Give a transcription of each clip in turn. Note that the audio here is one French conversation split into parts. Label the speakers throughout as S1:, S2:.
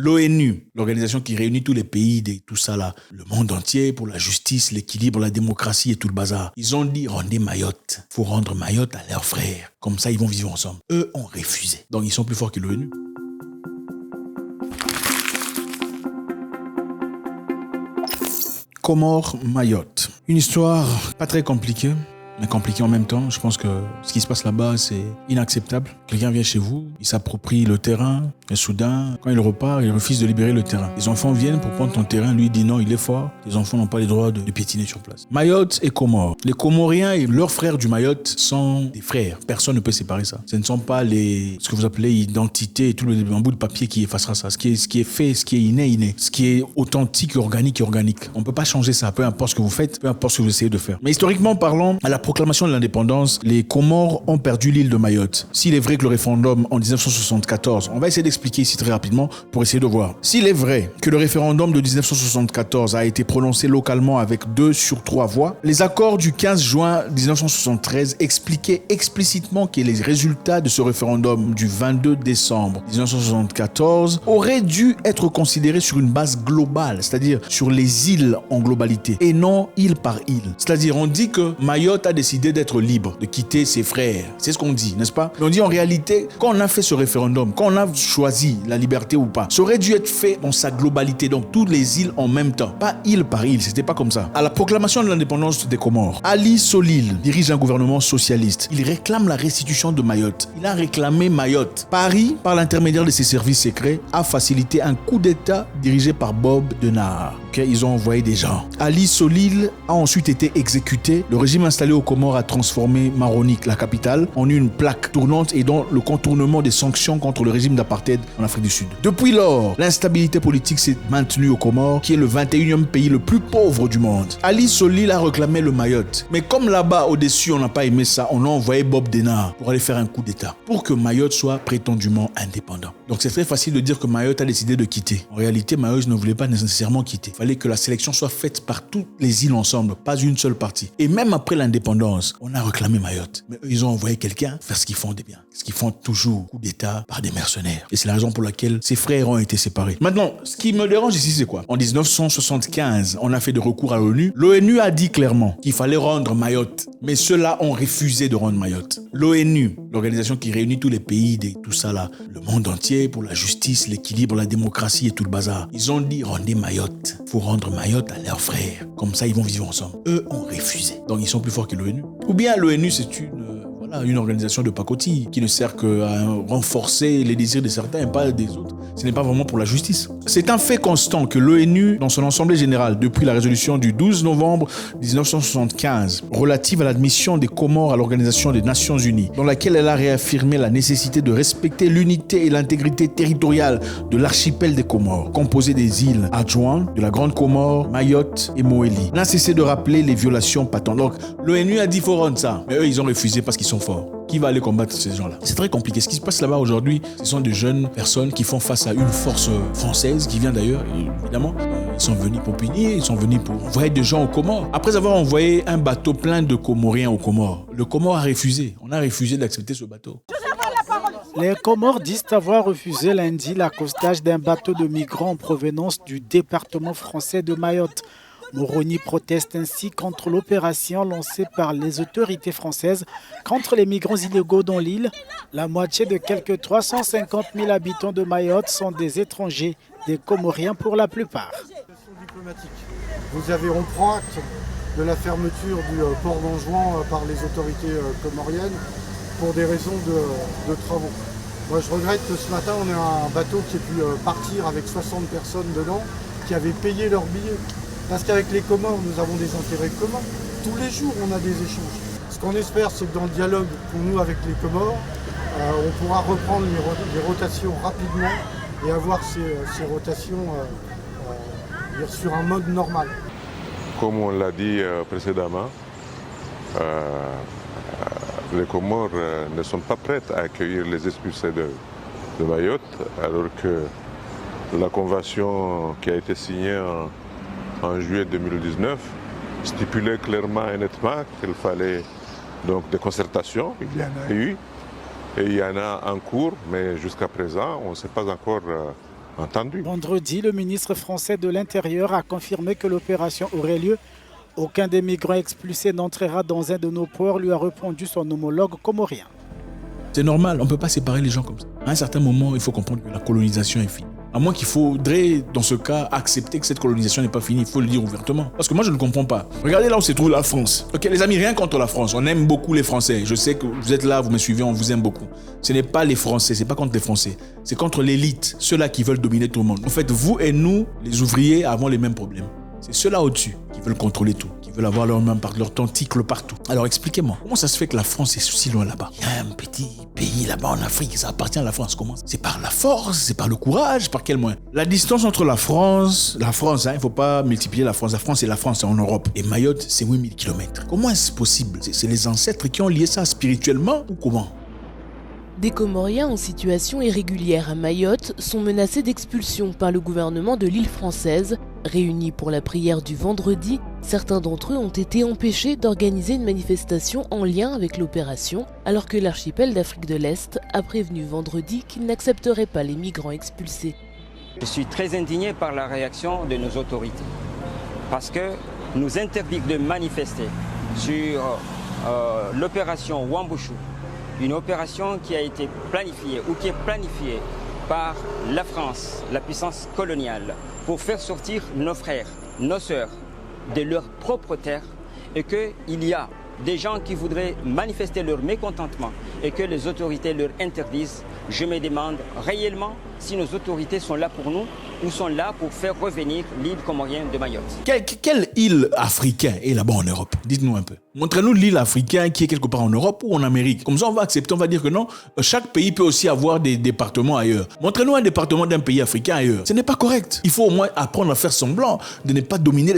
S1: L'ONU, l'organisation qui réunit tous les pays de tout ça là, le monde entier pour la justice, l'équilibre, la démocratie et tout le bazar. Ils ont dit rendez Mayotte. Faut rendre Mayotte à leurs frères. Comme ça, ils vont vivre ensemble. Eux ont refusé. Donc, ils sont plus forts que l'ONU. Comores, Mayotte. Une histoire pas très compliquée, mais compliquée en même temps. Je pense que ce qui se passe là-bas, c'est inacceptable. Quelqu'un vient chez vous, il s'approprie le terrain, et soudain, quand il repart, il refuse de libérer le terrain. Les enfants viennent pour prendre ton terrain, lui dit non, il est fort. Les enfants n'ont pas le droit de piétiner sur place. Mayotte et Comores. Les Comoriens et leurs frères du Mayotte sont des frères. Personne ne peut séparer ça. Ce ne sont pas ce que vous appelez identité et tout le bout de papier qui effacera ça. Ce qui est fait, ce qui est inné. Ce qui est authentique, organique. On ne peut pas changer ça, peu importe ce que vous faites, peu importe ce que vous essayez de faire. Mais historiquement parlant, à la proclamation de l'indépendance, les Comores ont perdu l'île de Mayotte. S'il est vrai que le référendum en 1974, on va essayer d'expliquer ici très rapidement pour essayer de voir. S'il est vrai que le référendum de 1974 a été prononcé localement avec 2 sur 3 voix, les accords du 15 juin 1973 expliquaient explicitement que les résultats de ce référendum du 22 décembre 1974 auraient dû être considérés sur une base globale, c'est-à-dire sur les îles en globalité et non île par île. C'est-à-dire on dit que Mayotte a décidé d'être libre, de quitter ses frères. C'est ce qu'on dit, n'est-ce pas? Mais on dit en réalité, quand on a fait ce référendum, quand on a choisi la liberté ou pas, ça aurait dû être fait dans sa globalité, donc toutes les îles en même temps, pas île par île, c'était pas comme ça. À la proclamation de l'indépendance des Comores, Ali Solil dirige un gouvernement socialiste. Il réclame la restitution de Mayotte. Il a réclamé Mayotte. Paris, par l'intermédiaire de ses services secrets, a facilité un coup d'État dirigé par Bob Denard. Ils ont envoyé des gens. Ali Solil a ensuite été exécuté. Le régime installé aux Comores a transformé Maronique, la capitale, en une plaque tournante et dans le contournement des sanctions contre le régime d'apartheid en Afrique du Sud. Depuis lors, l'instabilité politique s'est maintenue aux Comores, qui est le 21e pays le plus pauvre du monde. Ali Solil a réclamé le Mayotte. Mais comme là-bas, au-dessus, on n'a pas aimé ça, on a envoyé Bob Denard pour aller faire un coup d'État, pour que Mayotte soit prétendument indépendant. Donc c'est très facile de dire que Mayotte a décidé de quitter. En réalité, Mayotte ne voulait pas nécessairement quitter. Il fallait que la sélection soit faite par toutes les îles ensemble, pas une seule partie. Et même après l'indépendance, on a réclamé Mayotte. Mais eux, ils ont envoyé quelqu'un faire ce qu'ils font de bien. Ce qu'ils font toujours, coup d'État par des mercenaires. Et c'est la raison pour laquelle ses frères ont été séparés. Maintenant, ce qui me dérange ici, c'est quoi? En 1975, on a fait de recours à l'ONU. L'ONU a dit clairement qu'il fallait rendre Mayotte. Mais ceux-là ont refusé de rendre Mayotte. L'ONU, l'organisation qui réunit tous les pays de tout ça là, le monde entier pour la justice, l'équilibre, la démocratie et tout le bazar. Ils ont dit rendez Mayotte. Faut rendre Mayotte à leurs frères. Comme ça, ils vont vivre ensemble. Eux ont refusé. Donc, ils sont plus forts que l'ONU. Ou bien l'ONU, c'est une organisation de pacotille qui ne sert qu'à renforcer les désirs de certains et pas des autres. Ce n'est pas vraiment pour la justice. C'est un fait constant que l'ONU, dans son assemblée générale, depuis la résolution du 12 novembre 1975, relative à l'admission des Comores à l'Organisation des Nations Unies, dans laquelle elle a réaffirmé la nécessité de respecter l'unité et l'intégrité territoriale de l'archipel des Comores, composé des îles Adjouan, de la Grande Comore, Mayotte et Moélie, n'a cessé de rappeler les violations patentes. Donc, l'ONU a dit qu'il faut rendre ça, mais eux, ils ont refusé parce qu'ils sont forts. Qui va aller combattre ces gens-là? C'est très compliqué. Ce qui se passe là-bas aujourd'hui, ce sont de jeunes personnes qui font face à une force française qui vient d'ailleurs, évidemment. Ils sont venus pour punir, ils sont venus pour envoyer des gens aux Comores. Après avoir envoyé un bateau plein de Comoriens aux Comores, le Comore a refusé. On a refusé d'accepter ce bateau.
S2: Les Comores disent avoir refusé lundi l'accostage d'un bateau de migrants en provenance du département français de Mayotte. Moroni proteste ainsi contre l'opération lancée par les autorités françaises contre les migrants illégaux dans l'île. La moitié de quelques 350 000 habitants de Mayotte sont des étrangers, des Comoriens pour la plupart.
S3: Vous avez on prend acte de la fermeture du port d'Anjouan par les autorités comoriennes pour des raisons de travaux. Moi je regrette que ce matin on ait un bateau qui ait pu partir avec 60 personnes dedans qui avaient payé leur billet. Parce qu'avec les Comores, nous avons des intérêts communs. Tous les jours, on a des échanges. Ce qu'on espère, c'est que dans le dialogue qu'on noue avec les Comores, on pourra reprendre les rotations rapidement et avoir ces rotations sur un mode normal.
S4: Comme on l'a dit précédemment, les Comores ne sont pas prêtes à accueillir les expulsés de Mayotte, alors que la convention qui a été signée en juillet 2019 stipulait clairement et nettement qu'il fallait donc des concertations. Il y en a eu et il y en a en cours, mais jusqu'à présent, on ne s'est pas encore entendu.
S2: Vendredi, le ministre français de l'Intérieur a confirmé que l'opération aurait lieu. Aucun des migrants expulsés n'entrera dans un de nos ports, lui a répondu son homologue comorien.
S1: C'est normal, on ne peut pas séparer les gens comme ça. À un certain moment, il faut comprendre que la colonisation est finie. À moins qu'il faudrait, dans ce cas, accepter que cette colonisation n'est pas finie. Il faut le dire ouvertement. Parce que moi, je ne comprends pas. Regardez là où se trouve la France. Ok, les amis, rien contre la France. On aime beaucoup les Français. Je sais que vous êtes là, vous me suivez, on vous aime beaucoup. Ce n'est pas les Français, c'est pas contre les Français. C'est contre l'élite, ceux-là qui veulent dominer tout le monde. En fait, vous et nous, les ouvriers, avons les mêmes problèmes. C'est ceux-là au-dessus qui veulent contrôler tout, qui veulent avoir leur main leur tentacle partout. Alors expliquez-moi, comment ça se fait que la France est si loin là-bas? Il y a un petit pays là-bas en Afrique, ça appartient à la France. Comment? C'est par la force, c'est par le courage, par quel moyen? La distance entre la France, il ne faut pas multiplier la France. La France, c'est en Europe. Et Mayotte, c'est 8000 km. Comment est-ce possible? C'est les ancêtres qui ont lié ça spirituellement ou comment?
S5: Des Comoriens en situation irrégulière à Mayotte sont menacés d'expulsion par le gouvernement de l'île française. Réunis pour la prière du vendredi, certains d'entre eux ont été empêchés d'organiser une manifestation en lien avec l'opération, alors que l'archipel d'Afrique de l'Est a prévenu vendredi qu'il n'accepterait pas les migrants expulsés.
S6: Je suis très indigné par la réaction de nos autorités, parce que nous interdire de manifester sur l'opération Wambushu, une opération qui a été planifiée ou qui est planifiée par la France, la puissance coloniale, pour faire sortir nos frères, nos sœurs de leur propre terre, et qu'il y a des gens qui voudraient manifester leur mécontentement et que les autorités leur interdisent. Je me demande réellement si nos autorités sont là pour nous ou sont là pour faire revenir l'île comorienne de Mayotte.
S1: Quelle île africaine est là-bas en Europe? Dites-nous un peu. Montrez-nous l'île africaine qui est quelque part en Europe ou en Amérique. Comme ça, on va accepter, on va dire que non, chaque pays peut aussi avoir des départements ailleurs. Montrez-nous un département d'un pays africain ailleurs. Ce n'est pas correct. Il faut au moins apprendre à faire semblant de ne pas dominer.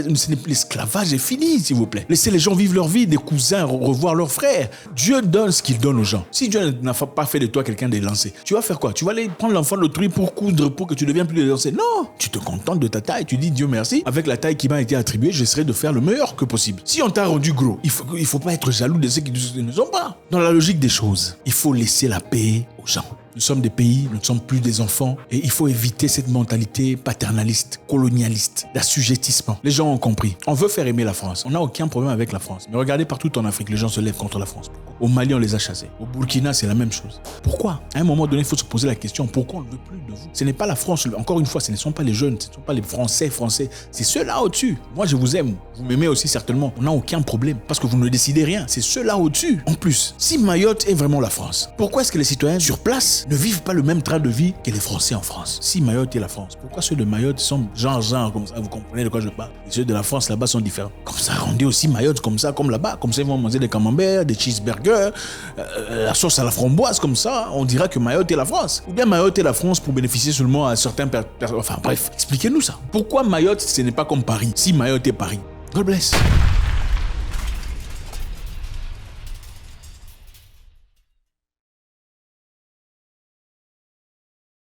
S1: L'esclavage est fini, s'il vous plaît. Laissez les gens vivre leur vie, des cousins revoir leurs frères. Dieu donne ce qu'il donne aux gens. Si Dieu n'a pas fait de toi quelqu'un d'élancé, tu vas faire quoi? Tu vas aller prendre l'enfant de l'autrui pour coudre, pour que tu deviennes plus élancé? Non, tu te contentes de ta taille, tu dis Dieu merci. Avec la taille qui m'a été attribuée, j'essaierai de faire le meilleur que possible. Si on t'a rendu gros, il faut pas être jaloux de ceux qui ne sont pas. Dans la logique des choses, il faut laisser la paix aux gens. Nous sommes des pays, nous ne sommes plus des enfants et il faut éviter cette mentalité paternaliste, colonialiste, d'assujettissement. Les gens ont compris. On veut faire aimer la France. On n'a aucun problème avec la France. Mais regardez partout en Afrique, les gens se lèvent contre la France. Pourquoi? Au Mali, on les a chassés. Au Burkina, c'est la même chose. Pourquoi? À un moment donné, il faut se poser la question, pourquoi on ne veut plus de vous? Ce n'est pas la France. Encore une fois, ce ne sont pas les jeunes, ce ne sont pas les Français. C'est ceux-là au-dessus. Moi, je vous aime. Vous m'aimez aussi certainement. On n'a aucun problème parce que vous ne décidez rien. C'est ceux-là au-dessus. En plus, si Mayotte est vraiment la France, pourquoi est-ce que les citoyens sur place ne vivent pas le même train de vie que les Français en France? Si Mayotte est la France, pourquoi ceux de Mayotte sont genre comme ça? Vous comprenez de quoi je parle? Et ceux de la France là-bas sont différents. Comme ça, rendez aussi Mayotte comme ça, comme là-bas. Comme ça, ils vont manger des camemberts, des cheeseburgers, la sauce à la framboise comme ça. On dira que Mayotte est la France. Ou bien Mayotte est la France pour bénéficier seulement à certains personnes. Enfin bref, expliquez-nous ça. Pourquoi Mayotte, ce n'est pas comme Paris? Si Mayotte est Paris. God bless.